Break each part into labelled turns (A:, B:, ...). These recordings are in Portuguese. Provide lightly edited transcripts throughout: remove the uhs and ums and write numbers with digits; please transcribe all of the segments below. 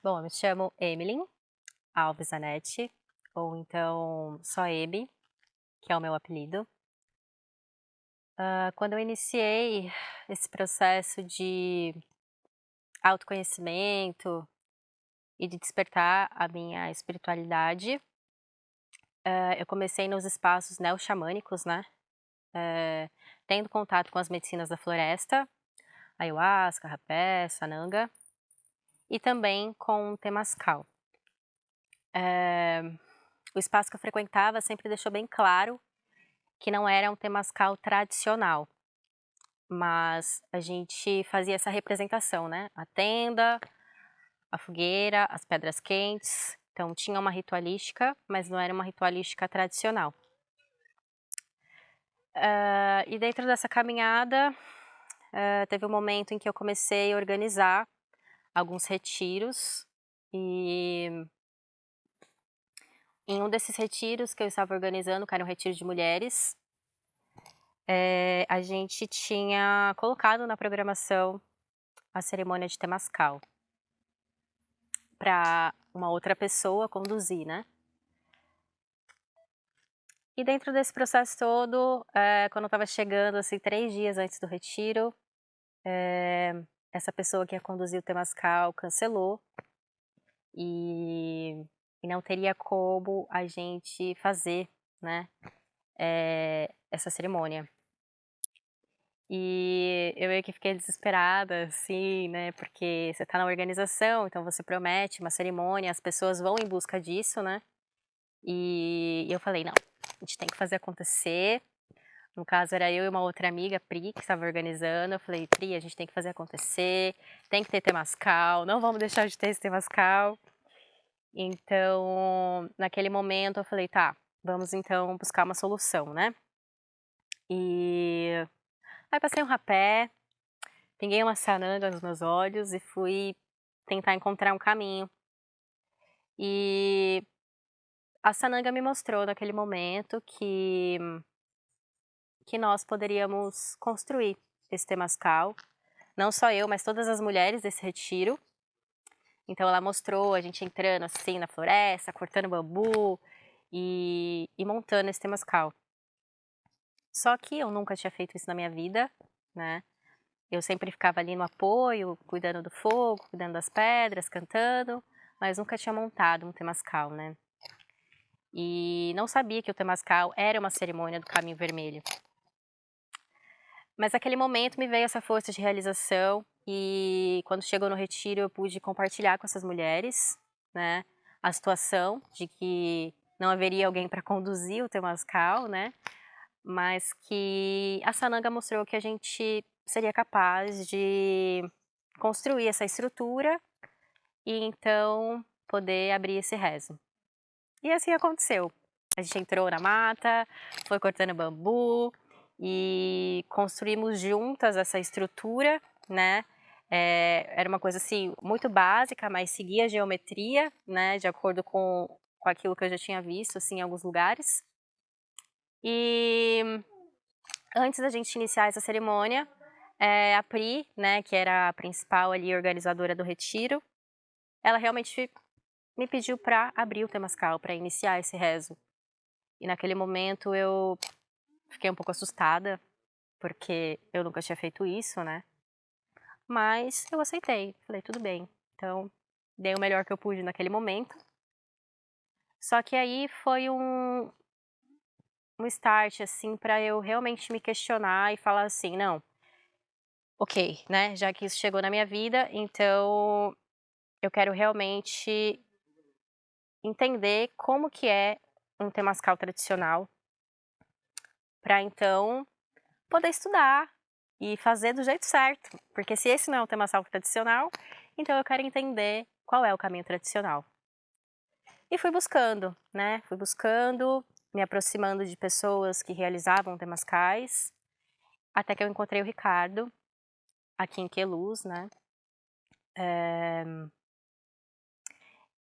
A: Bom, eu me chamo Emilyn Alves Zanetti, ou então só Eme, que é o meu apelido. Quando eu iniciei esse processo de autoconhecimento e de despertar a minha espiritualidade, eu comecei nos espaços neo-xamânicos, né, eh, tendo contato com as medicinas da floresta, ayahuasca, rapé, sananga, e também com o temazcal. O espaço que eu frequentava sempre deixou bem claro que não era um temazcal tradicional, mas a gente fazia essa representação, né, a tenda, a fogueira, as pedras quentes, então tinha uma ritualística, mas não era uma ritualística tradicional. E dentro dessa caminhada, teve um momento em que eu comecei a organizar alguns retiros, e em um desses retiros que eu estava organizando, que era um retiro de mulheres, a gente tinha colocado na programação a cerimônia de temazcal, para uma outra pessoa conduzir, né. E dentro desse processo todo, quando eu estava chegando, assim, 3 dias antes do retiro, essa pessoa que ia conduzir o temazcal cancelou, e não teria como a gente fazer, né, essa cerimônia. E eu meio que fiquei desesperada, assim, né, porque você tá na organização, então você promete uma cerimônia, as pessoas vão em busca disso, né. E eu falei: "Não, a gente tem que fazer acontecer". No caso era eu e uma outra amiga, Pri, que estava organizando. Eu falei: "Pri, a gente tem que fazer acontecer, tem que ter temazcal, não vamos deixar de ter esse temazcal". Então, naquele momento eu falei: "Tá, vamos então buscar uma solução, né". E aí passei um rapé, pinguei uma sananga nos meus olhos e fui tentar encontrar um caminho. E a sananga me mostrou naquele momento que nós poderíamos construir esse temazcal, não só eu, mas todas as mulheres desse retiro. Então ela mostrou a gente entrando, assim, na floresta, cortando bambu e montando esse temazcal. Só que eu nunca tinha feito isso na minha vida, né, eu sempre ficava ali no apoio, cuidando do fogo, cuidando das pedras, cantando, mas nunca tinha montado um temazcal, né. E não sabia que o temazcal era uma cerimônia do caminho vermelho. Mas naquele momento me veio essa força de realização, e quando chegou no retiro eu pude compartilhar com essas mulheres, né, a situação de que não haveria alguém para conduzir o temazcal, né, mas que a sananga mostrou que a gente seria capaz de construir essa estrutura e então poder abrir esse rezo. E assim aconteceu. A gente entrou na mata, foi cortando bambu e construímos juntas essa estrutura, né. Era uma coisa, assim, muito básica, mas seguia a geometria, né, de acordo com aquilo que eu já tinha visto, assim, em alguns lugares. E antes da gente iniciar essa cerimônia, a Pri, né, que era a principal ali organizadora do retiro, ela realmente me pediu para abrir o temazcal, para iniciar esse rezo. E naquele momento eu fiquei um pouco assustada, porque eu nunca tinha feito isso, né, mas eu aceitei, falei: "Tudo bem". Então, dei o melhor que eu pude naquele momento. Só que aí foi um start, assim, para eu realmente me questionar e falar assim: "Não, ok, né, já que isso chegou na minha vida, então eu quero realmente entender como que é um temazcal tradicional, para então poder estudar e fazer do jeito certo, porque se esse não é o temazcal tradicional, então eu quero entender qual é o caminho tradicional". E fui buscando, né, fui buscando, me aproximando de pessoas que realizavam temazcais, até que eu encontrei o Ricardo, aqui em Queluz, né.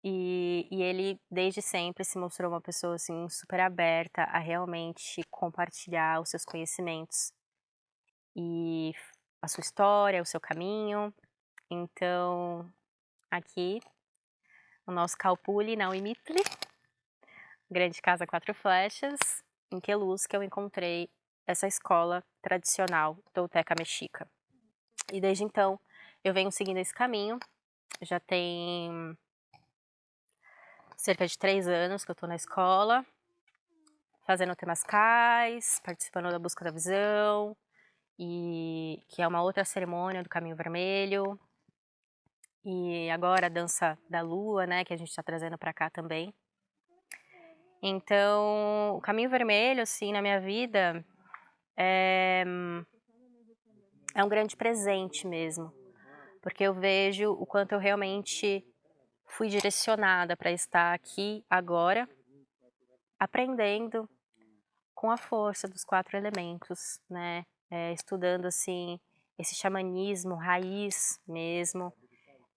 A: E ele desde sempre se mostrou uma pessoa, assim, super aberta a realmente compartilhar os seus conhecimentos e a sua história, o seu caminho. Então, aqui o nosso Calpulli na Uimitli, grande casa 4 flechas, em Queluz, que eu encontrei essa escola tradicional tolteca mexica. E desde então eu venho seguindo esse caminho, já tem cerca de 3 anos que eu tô na escola, fazendo temascais, participando da busca da visão, e que é uma outra cerimônia do Caminho Vermelho. E agora a dança da lua, né, que a gente tá trazendo pra cá também. Então, o Caminho Vermelho, assim, na minha vida é um grande presente mesmo, porque eu vejo o quanto eu realmente fui direcionada para estar aqui agora, aprendendo com a força dos 4 elementos, né, estudando, assim, esse xamanismo raiz mesmo,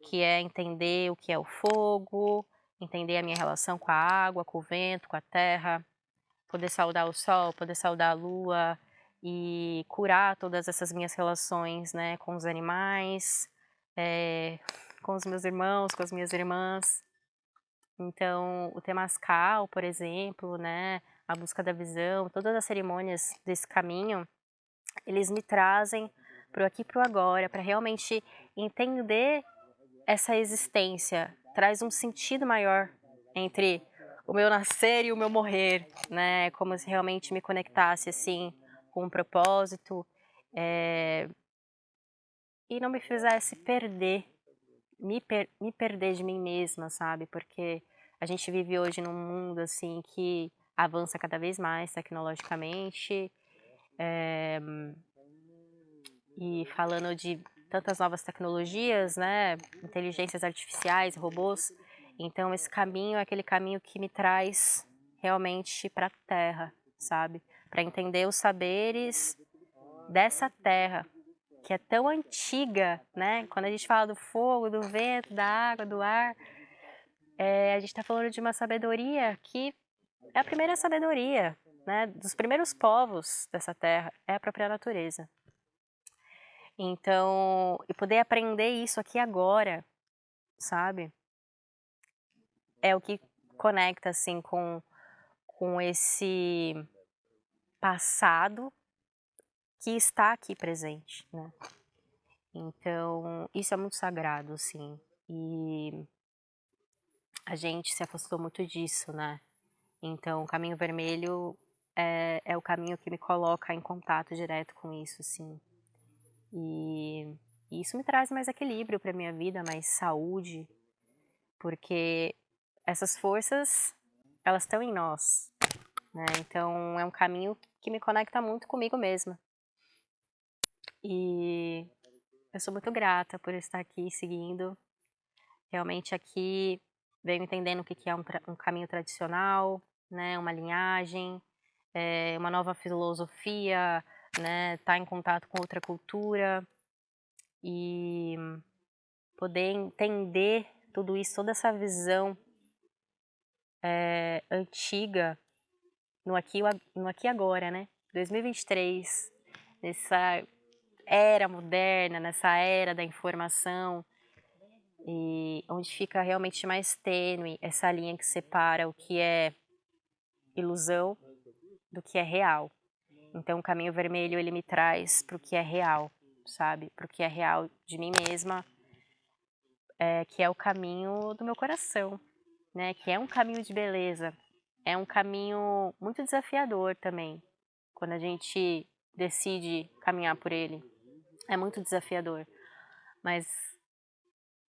A: que é entender o que é o fogo, entender a minha relação com a água, com o vento, com a terra, poder saudar o sol, poder saudar a lua e curar todas essas minhas relações, né, com os animais, com os meus irmãos, com as minhas irmãs. Então, o Temascal, por exemplo, né, a busca da visão, todas as cerimônias desse caminho, eles me trazem para o aqui e para o agora, para realmente entender essa existência, traz um sentido maior entre o meu nascer e o meu morrer, né, como se realmente me conectasse, assim, com um propósito, e não me fizesse perder, me perder de mim mesma, sabe, porque a gente vive hoje num mundo, assim, que avança cada vez mais tecnologicamente, e falando de tantas novas tecnologias, né, inteligências artificiais, robôs, então esse caminho é aquele caminho que me traz realmente para a terra, sabe? Para entender os saberes dessa terra, que é tão antiga, né? Quando a gente fala do fogo, do vento, da água, do ar, a gente está falando de uma sabedoria que é a primeira sabedoria, né? Dos primeiros povos dessa terra, é a própria natureza. Então, e poder aprender isso aqui agora, sabe? É o que conecta, assim, com esse passado que está aqui presente, né? Então, isso é muito sagrado, assim. E a gente se afastou muito disso, né? Então, o Caminho Vermelho é o caminho que me coloca em contato direto com isso, assim. E isso me traz mais equilíbrio para minha vida, mais saúde, porque essas forças, elas estão em nós, né, então é um caminho que me conecta muito comigo mesma. E eu sou muito grata por estar aqui seguindo, realmente aqui venho entendendo o que que é um caminho tradicional, né, uma linhagem, uma nova filosofia, né, estar em contato com outra cultura e poder entender tudo isso, toda essa visão antiga no aqui e agora, né? 2023, nessa era moderna, nessa era da informação, e onde fica realmente mais tênue essa linha que separa o que é ilusão do que é real. Então, o Caminho Vermelho ele me traz para o que é real, sabe? Para o que é real de mim mesma, que é o caminho do meu coração, né? Que é um caminho de beleza, é um caminho muito desafiador também, quando a gente decide caminhar por ele. É muito desafiador, mas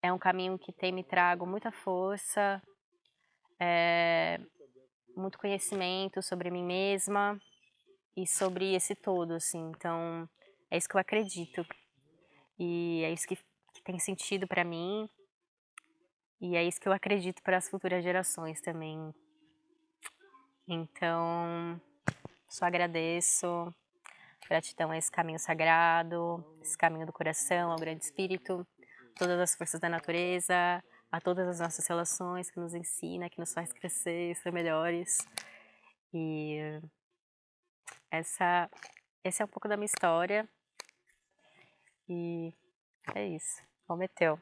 A: é um caminho que tem me trago muita força, muito conhecimento sobre mim mesma e sobre esse todo, assim. Então, é isso que eu acredito. E é isso que tem sentido pra mim. E é isso que eu acredito para as futuras gerações também. Então, só agradeço. Gratidão a esse caminho sagrado, esse caminho do coração, ao Grande Espírito, todas as forças da natureza, a todas as nossas relações que nos ensina, que nos faz crescer, ser melhores. E esse é um pouco da minha história. E é isso. Prometeu.